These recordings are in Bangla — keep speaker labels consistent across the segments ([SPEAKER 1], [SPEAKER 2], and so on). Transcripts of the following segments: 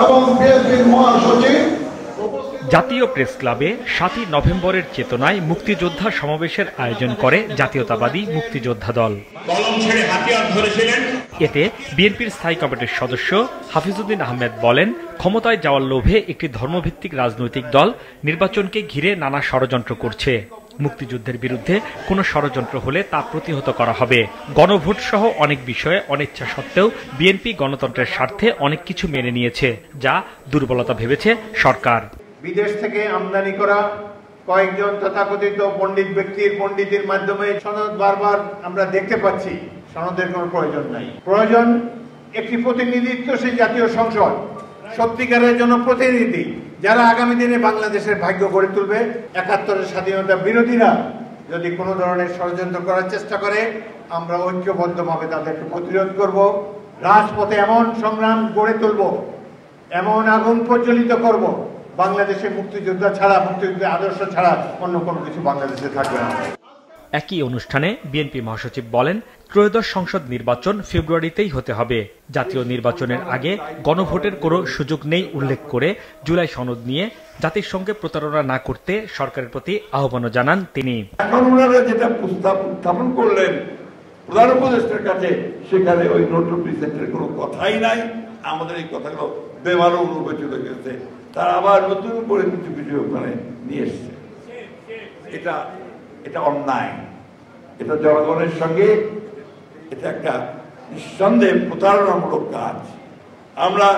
[SPEAKER 1] এবং বিএনপির মহাসচিব।
[SPEAKER 2] জাতীয় প্রেস ক্লাবে ৭ই নভেম্বরের চেতনায় মুক্তিযোদ্ধা সমাবেশের আয়োজন করে জাতীয়তাবাদী মুক্তিযোদ্ধা দল। এতে বিএনপির স্থায়ী কমিটির সদস্য হাফিজউদ্দিন আহমেদ বলেন, ক্ষমতায় যাওয়ার লোভে একটি ধর্মভিত্তিক রাজনৈতিক দল নির্বাচনকে ঘিরে নানা ষড়যন্ত্র করছে। মুক্তিযুদ্ধের বিরুদ্ধে কোনো ষড়যন্ত্র হলে তা প্রতিহত করা হবে। গণভোট সহ অনেক বিষয়ে অনিচ্ছা সত্ত্বেও বিএনপি গণতন্ত্রের স্বার্থে অনেক কিছু মেনে নিয়েছে, যা দুর্বলতা ভেবেছে সরকার।
[SPEAKER 3] বিদেশ থেকে আমদানি করা কয়েকজন তথাকথিত পণ্ডিত ব্যক্তির পণ্ডিতের মাধ্যমে সনদ বারবার আমরা দেখতে পাচ্ছি। সনদের কোনো প্রয়োজন নাই। প্রয়োজন একটি প্রতিনিধিত্বশীল জাতীয় সংসদ, সত্যিকারের জনপ্রতিনিধি, যারা আগামী দিনে বাংলাদেশের ভাগ্য গড়ে তুলবে। ৭১-এর স্বাধীনতা বিরোধীরা যদি কোনো ধরনের ষড়যন্ত্র করার চেষ্টা করে, আমরা ঐক্যবদ্ধভাবে তাদেরকে প্রতিরোধ করব। রাজপথে এমন সংগ্রাম গড়ে তুলব, এমন আগুন প্রজ্বলিত করব, বাংলাদেশে মুক্তিযোদ্ধা ছাড়া, মুক্তিযুদ্ধের আদর্শ ছাড়া অন্য কোনো কিছু বাংলাদেশে থাকবে না।
[SPEAKER 2] একই অনুষ্ঠানে বিএনপি মহাসচিব বলেন, ত্রয়োদশ সংসদ নির্বাচন ফেব্রুয়ারিতেই হতে হবে। জাতীয় নির্বাচনের আগে গণভোটের কোনো সুযোগ নেই উল্লেখ করে জুলাই সনদ নিয়ে জাতির সঙ্গে প্রতারণা না করতে সরকারের প্রতি আহ্বানও জানান তিনি।
[SPEAKER 4] এখন ওনারা যেটা প্রস্তাব উত্থাপন করলেন প্রধান উপদেষ্টার কাছে, সেখানে ওই নোট অফ ডিসেন্টের কোনো কথাই নাই। আমাদের এই কথাগুলো বেমালুম রূপে চলে গেছে। তারা আবার নতুন করে কিছু কিছু ওখানে নিয়ে এসছে। এটা অন্যায়, এটা জনগণের সঙ্গে এটা একটা নিঃসন্দেহে প্রতারণামূলক কাজ। আমরা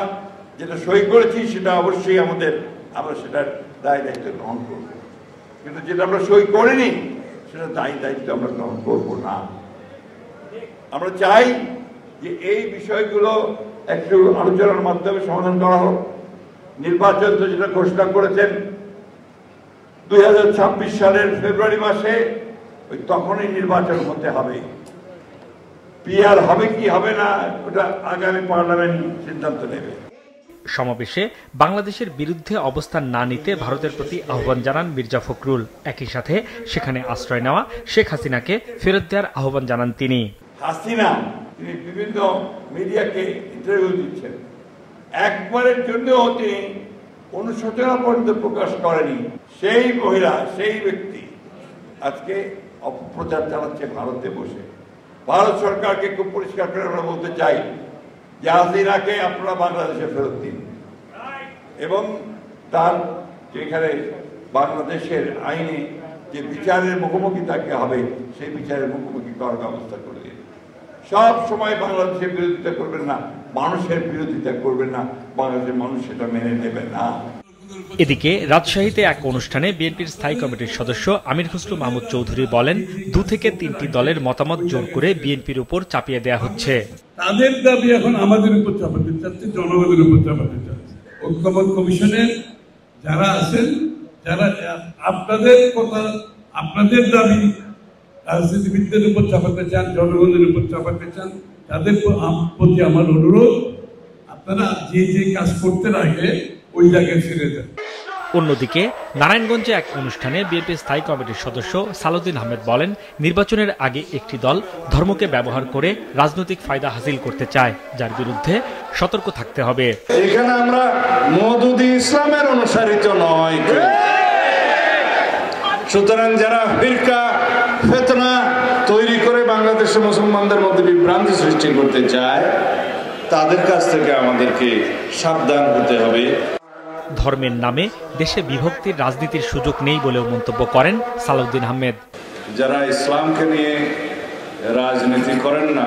[SPEAKER 4] যেটা সই করেছি সেটা অবশ্যই আমরা সেটার দায় দায়িত্ব গ্রহণ করব, কিন্তু যেটা আমরা সই করিনি সেটা দায় দায়িত্ব আমরা গ্রহণ করব না। আমরা চাই যে এই বিষয়গুলো একটু আলোচনার মাধ্যমে সমাধান করা হোক। নির্বাচন তো যেটা ঘোষণা করেছেন 2026 সালের ফেব্রুয়ারি মাসে, ওই তখনই নির্বাচন হতে হবে। পিআর হবে কি হবে না ওটা আগামী পার্লামেন্ট সিদ্ধান্ত নেবে।
[SPEAKER 2] সমাবেশে বাংলাদেশের বিরুদ্ধে অবস্থান না নিতে ভারতের প্রতি আহ্বান জানান মির্জা ফখরুল। একই সাথে সেখানে আশ্রয় নেওয়া শেখ হাসিনাকে ফেরত দেওয়ার আহ্বান জানান তিনি।
[SPEAKER 4] হাসিনা তিনি বিভিন্ন মিডিয়াকে ইন্টারভিউ দিচ্ছেন, একবারের জন্য তিনি অনুশোচনা পর্যন্ত প্রকাশ করেনি। সেই মহিলা, সেই ব্যক্তি আজকে অপপ্রচার চালাচ্ছে ভারতে বসে। ভারত সরকারকে খুব পরিষ্কার করে আমরা বলতে চাই যে হাসিনাকে আপনারা বাংলাদেশে ফেরত দিন, এবং তার যেখানে বাংলাদেশের আইনে যে বিচারের মুখোমুখি তাকে হবে, সেই বিচারের মুখোমুখি করার ব্যবস্থা করে দিন। সব সময় বাংলাদেশের বিরোধিতা করবেন না, মানুষের বিরোধিতা করবেন না, বাংলাদেশের মানুষ সেটা মেনে নেবে না।
[SPEAKER 2] এদিকে রাজশাহীতে এক অনুষ্ঠানে বিএনপির স্থায়ী কমিটির সদস্য আমির খসরু মাহমুদ চৌধুরী বলেন, 2 থেকে 3টি দলের মতামত জোর করে বিএনপির উপর চাপিয়ে দেওয়া হচ্ছে।
[SPEAKER 5] তাদের দাবি এখন আমাদের উপর চাপাতে চাচ্ছে, জনগণের উপর চাপাতে চাচ্ছে। ঐক্যমত্য কমিশনের যারা আছেন, যারা আপনাদের কথা, আপনাদের দাবি রাজনীতিবিদদের উপর চাপাতে চান, জনগণের উপর চাপাতে চান, তাদের প্রতি আমার অনুরোধ, আপনারা যে যে কাজ করতে লাগে ওই জায়গায় ছেড়ে দেন।
[SPEAKER 2] অন্যদিকে নারায়ণগঞ্জে এক অনুষ্ঠানে বিএনপির স্থায়ী কমিটির সদস্য সালাউদ্দিন আহমেদ বলেন, নির্বাচনের আগে একটি দল ধর্মকে ব্যবহার করে রাজনৈতিক ফায়দা হাসিল করতে চায়, যার বিরুদ্ধে সতর্ক থাকতে হবে।
[SPEAKER 1] এখানে আমরা মওদুদি ইসলামের অনুসারিত নয়, সুতরাং যারা ফিরকা ফিতনা তৈরি করে বাংলাদেশের মুসলমানদের মধ্যে বিভ্রান্তি সৃষ্টি করতে চায়, তাদের কাছ থেকে আমাদেরকে সাবধান হতে হবে।
[SPEAKER 2] ধর্মের নামে দেশে বিভক্তির রাজনীতির সুযোগ নেই বলেও মন্তব্য করেন সালাউদ্দিন আহমেদ।
[SPEAKER 1] যারা ইসলামকে নিয়ে রাজনীতি করেন না।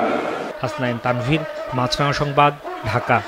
[SPEAKER 2] হাসনাইন তানভীর, মাছরাঙা সংবাদ, ঢাকা।